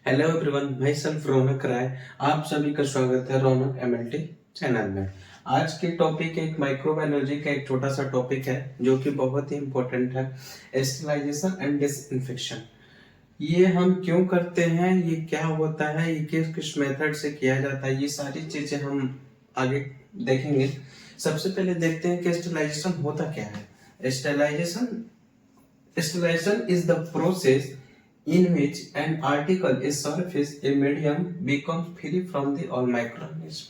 Hello everyone, my self रौनक राय। आप सभी का स्वागत है रौनक एमएलटी चैनल में। आज के टॉपिक एक माइक्रोबायोलॉजी का एक छोटा सा टॉपिक है जो कि बहुत ही इम्पोर्टेंट है, स्टेरिलाइजेशन एंड डिसइंफेक्शन। ये हम क्यों करते हैं, ये क्या होता है, ये किस किस मेथड से किया जाता है, ये सारी चीजें हम आगे देखेंगे। सबसे पहले देखते हैं कि स्टेरिलाइजेशन होता क्या है। Sterilization is the process in which an article, a surface, a medium becomes free from the all microorganisms.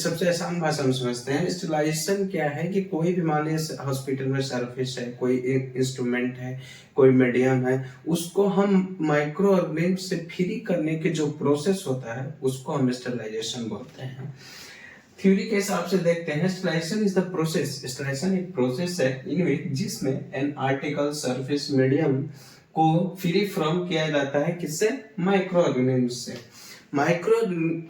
सबसे आसान भाषा में समझते हैं। स्टेरिलाइजेशन क्या है कि कोई भी मान लीजिए हॉस्पिटल में सरफेस है, कोई इंस्ट्रूमेंट है, कोई मीडियम है, उसको हम माइक्रो ऑर्गेनिज्म से फ्री करने के जो प्रोसेस होता है उसको हम स्टेरिलाइजेशन बोलते हैं। थ्योरी के हिसाब से देखते हैं, sterilization is the process. Sterilization एक प्रोसेस है इन विच जिसमें एन आर्टिकल, सरफेस, मीडियम को फ्री फ्रॉम किया जाता है, किससे? माइक्रो ऑर्गेनिज्म से। माइक्रो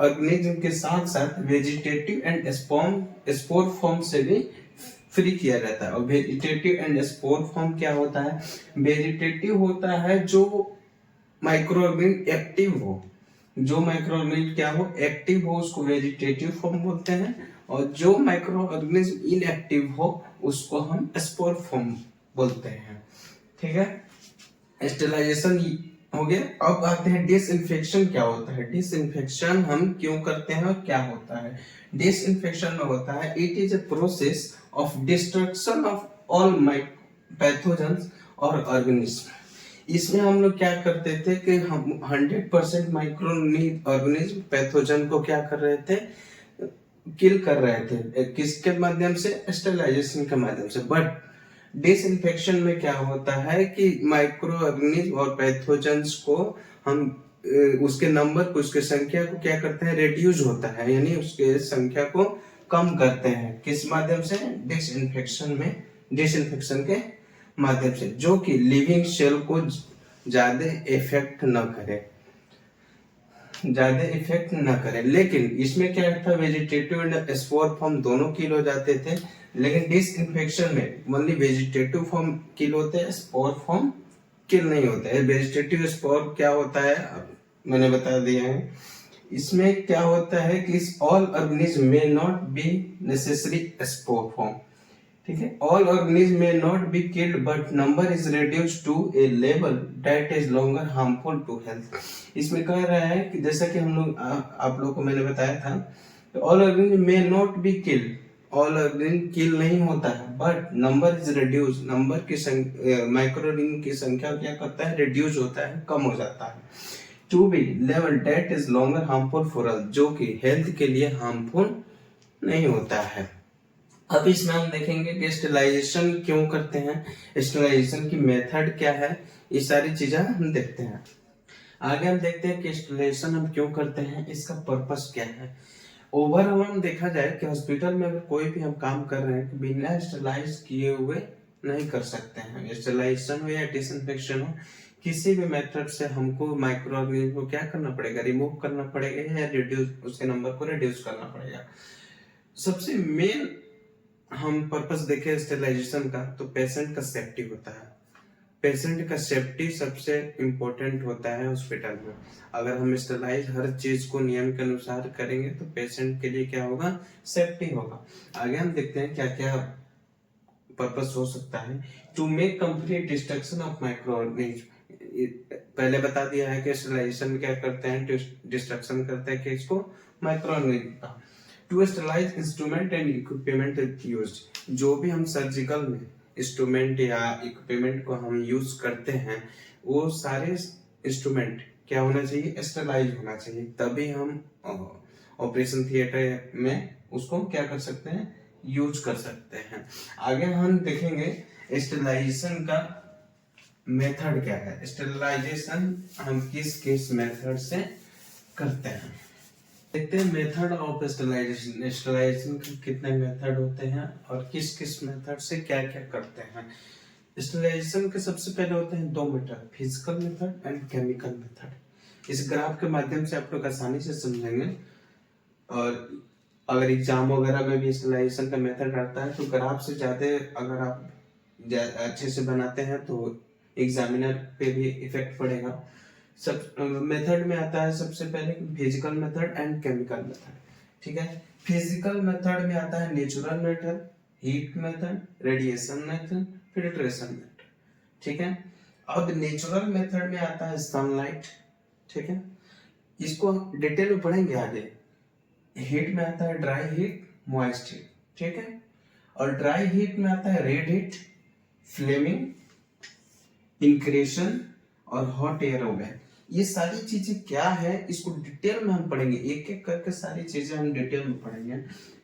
ऑर्गेनिज्म के साथ साथ वेजिटेटिव एंड स्पोर फॉर्म से भी फ्री किया जाता है। और वेजिटेटिव एंड स्पोर फॉर्म क्या होता है? वेजिटेटिव होता है जो माइक्रो ऑर्गेनिज्म एक्टिव हो, जो माइक्रो ऑर्गेनिज्म क्या हो, एक्टिव हो, उसको वेजिटेटिव फॉर्म बोलते हैं। और जो माइक्रो ऑर्गेनिज्म इनएक्टिव हो उसको हम स्पोर फॉर्म बोलते हैं। ठीक है, स्टेरिलाइजेशन हो गया। अब आते हैं डिसइंफेक्शन क्या होता है। डिसइंफेक्शन हम क्यों करते हैं और क्या होता है? डिसइंफेक्शन में होता है, it is a process of destruction of all pathogens और ऑर्गेनिज्म। इसमें हम लोग क्या करते थे कि हम 100% माइक्रो ऑर्गेनिज्म पैथोजन को क्या कर रहे थे? किल कर रहे थे। किसके माध्यम से? स्टेरिलाइजेशन के माध्यम से। बट डिसइंफेक्शन में क्या होता है कि माइक्रो ऑर्गेनिज्म और पैथोजेंस को हम उसके नंबर को, उसके संख्या को क्या करते हैं? रिड्यूस होता है, यानी उसके संख्या को कम करते हैं। किस माध्यम से? डिसइंफेक्शन में, डिसइंफेक्शन के माध्यम से, जो कि लिविंग सेल को ज्यादा इफेक्ट न करे, ज्यादा इफेक्ट न करे। लेकिन इसमें क्या था, वेजिटेटिव एंड स्पोर फॉर्म दोनों किल हो जाते थे। लेकिन डिसइंफेक्शन में ओनली वेजिटेटिव फॉर्म किल होते हैं, स्पोर फॉर्म किल नहीं होते हैं। वेजिटेटिव स्पोर क्या होता है मैंने बता दिया है। इसमें क्या होता है कि इस ऑल ऑर्गेनिज्म में not be necessary spore form. ठीक है, ऑल ऑर्गेनिज्म में not be killed but number is reduced to a level that is longer harmful to health. इसमें कह रहा है कि जैसा कि हम लोग आप लोगों को मैंने बताया था, ऑल ऑर्गेनिज्म में not be killed, all organism kill नहीं होता है, but number is reduce, number की माइक्रो ऑर्गेनिज्म की संख्या क्या करता है? रिड्यूस होता है, कम हो जाता है। To be level that is longer harmful for health, जो कि हेल्थ के लिए हार्मफुल नहीं होता है। अब इसमें हम देखेंगे कि स्टेरिलाइजेशन क्यों करते हैं, स्टेरिलाइजेशन की मेथड क्या है, ये सारी चीजें हम देखते हैं। आगे हम देखते हैं कि स्टेरिलाइजेशन हम क्यों करते हैं, इसका पर्पस क्या है। ओवरऑल हम देखा जाए कि हॉस्पिटल में अगर कोई भी हम काम कर रहे हैं तो बिना स्टेरिलाइज किए हुए नहीं कर सकते हैं। स्टेरिलाइजेशन हो या डिसइंफेक्शन हो, किसी भी मेथड से हमको माइक्रो ऑर्गेनिज्म को क्या करना पड़ेगा? रिमूव करना पड़ेगा या रिड्यूस, उसके नंबर को रिड्यूस करना पड़ेगा। सबसे मेन हम पर्पस देखें स्टेरिलाइजेशन का तो पेशेंट का सेफ्टी होता है। पेशेंट का सेफ्टी सबसे इम्पोर्टेंट होता है हॉस्पिटल में। अगर हम स्टेरिलाइज हर चीज को नियम के अनुसार करेंगे तो पेशेंट के लिए क्या होगा? सेफ्टी होगा। आगे हम देखते हैं क्या क्या पर्पस हो सकता है। To make complete destruction of micro organism, पहले बता दिया है कि स्टेरिलाइजेशन में क्या करते हैं? डिस्ट्रक्शन करते हैं कि इसको माइक्रो ऑर्गेनिज्म का। To sterilize instrument and equipment used, जो भी हम सर्जिकल में इंस्ट्रूमेंट या इक्विपमेंट को हम यूज करते हैं वो सारे इंस्ट्रूमेंट क्या होना चाहिए? स्टेरिलाइज होना चाहिए, तभी हम ऑपरेशन थिएटर में उसको क्या कर सकते हैं? यूज कर सकते हैं। आगे हम देखेंगे स्टेरिलाइजेशन का मेथड क्या है। स्टेरिलाइजेशन हम किस किस मेथड से करते हैं, देखते हैं। मेथड ऑफ स्टेरिलाइजेशन, स्टेरिलाइजेशन के कितने मेथड होते हैं और किस किस मेथड से क्या क्या करते हैं। स्टेरिलाइजेशन के सबसे पहले होते हैं दो method, physical method and chemical method. इस ग्राफ के माध्यम से आप लोग आसानी से समझेंगे। और अगर एग्जाम वगैरह में भी स्टेरिलाइजेशन का मेथड आता है तो ग्राफ से ज्यादा अगर आप अच्छे से बनाते हैं तो एग्जामिनर पे भी इफेक्ट पड़ेगा। सब मेथड में आता है सबसे पहले physical method and chemical method, ठीक है। फिजिकल मेथड में आता है natural method, heat method, radiation method, filtration method, ठीक है। अब नेचुरल मेथड में आता है सनलाइट, ठीक है, इसको डिटेल में पढ़ेंगे आगे। हीट में आता है ड्राई हीट, मॉइस्ट हीट, ठीक है। और ड्राई हीट में आता है रेड हीट, फ्लेमिंग, इंक्रेशन और हॉट एयर हो गए। ये सारी चीजें क्या है इसको डिटेल में हम पढ़ेंगे, एक एक करके सारी चीजें हम डिटेल में पढ़ेंगे,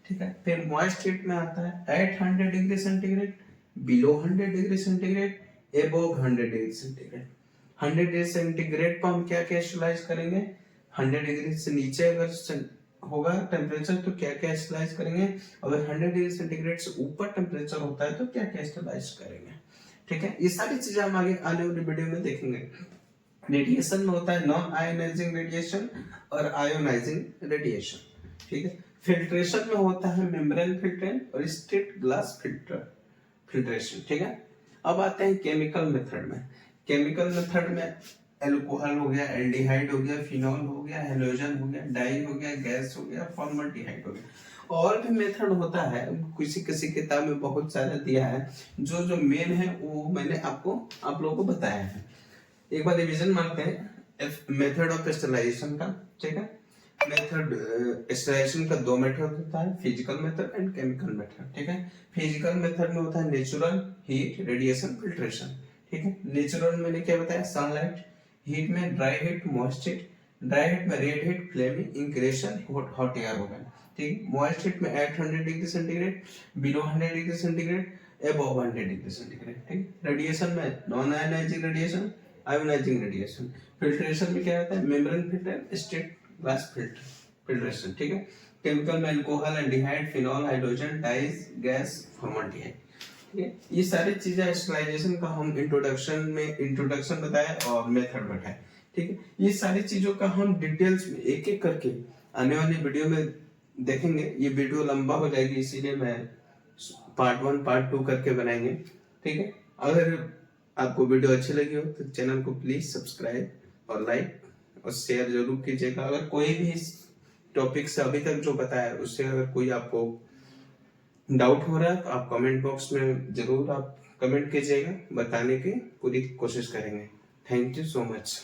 ठीक है। फिर मॉइस्ट हीट में आता है at 100 degree centigrade, below 100 degree centigrade, above 100 degree centigrade. 100 degree centigrade पर हम क्या क्या स्लाइस करेंगे, 100 डिग्री से नीचे अगर होगा टेम्परेचर तो क्या क्या स्लाइस करेंगे, अगर 100 डिग्री सेंटीग्रेड से ऊपर टेम्परेचर होता है तो क्या क्या स्लाइस करेंगे, ठीक है। ये सारी चीजें हम आगे आने वाली वीडियो में देखेंगे। रेडिएशन में होता है नॉन आयोनाइजिंग रेडिएशन और आयोनाइजिंग रेडिएशन, ठीक है। फिल्ट्रेशन में होता है मेम्ब्रेन फिल्ट्रेशन और स्ट्रिक्ट ग्लास फिल्ट्रेशन, ठीक है। अब आते हैं केमिकल मेथड में। केमिकल मेथड में एल्कोहल हो गया, एल्डिहाइड हो गया, फिनॉल हो गया, हेलोजन हो गया, डाई हो गया, गैस हो गया, फॉर्मल्डिहाइड हो गया। और भी मेथड होता है, किसी किसी किताब में बहुत सारा दिया है, जो जो मेन है वो मैंने आप लोगों को बताया है। एक बार रिवीजन मारते हैं मेथड ऑफ स्टरलाइजेशन का, ठीक है। मेथड स्टरलाइजेशन का दो मेथड होता है, physical method and chemical method, ठीक है। फिजिकल मेथड में होता है नेचुरल, हीट, रेडिएशन, फिल्ट्रेशन, ठीक है। नेचुरल मैंने क्या बताया, सनलाइट, हीट में dry heat, moist heat, dry heat में red heat, flaming, incineration, hot air हो गया, ठीक। मॉइस्ट हीट में at 100 degree centigrade, below 100 degree centigrade, above 100 degree centigrade, ठीक। रेडिएशन में non ionising radiation, ionising radiation. Filtration में क्या होता है, membrane filter, strict glass filtration, ठीक है। केमिकल में alcohol, aldehyde, phenol, hydrogen, dyes, gas, formaldehyde, ठीक है। ये सारी चीजें स्टरलाइजेशन का हम इंट्रोडक्शन बताया और मेथड बताया, ठीक है। ये सारी चीजों का हम डिटेल्स में एक एक करके आने वाली वीडियो में देखेंगे। ये वीडियो लंबा हो जाएगी इसीलिए मैं पार्ट 1 पार्ट 2 करके बनाएंगे, ठीक है। अगर आपको वीडियो अच्छी लगी हो तो चैनल को प्लीज सब्सक्राइब और लाइक और शेयर जरूर कीजिएगा। अगर कोई भी इस टॉपिक से अभी तक जो बताया उससे अगर कोई आपको डाउट हो रहा है तो आप कमेंट बॉक्स में जरूर आप कमेंट कीजिएगा, बताने की पूरी कोशिश करेंगे। Thank you so much.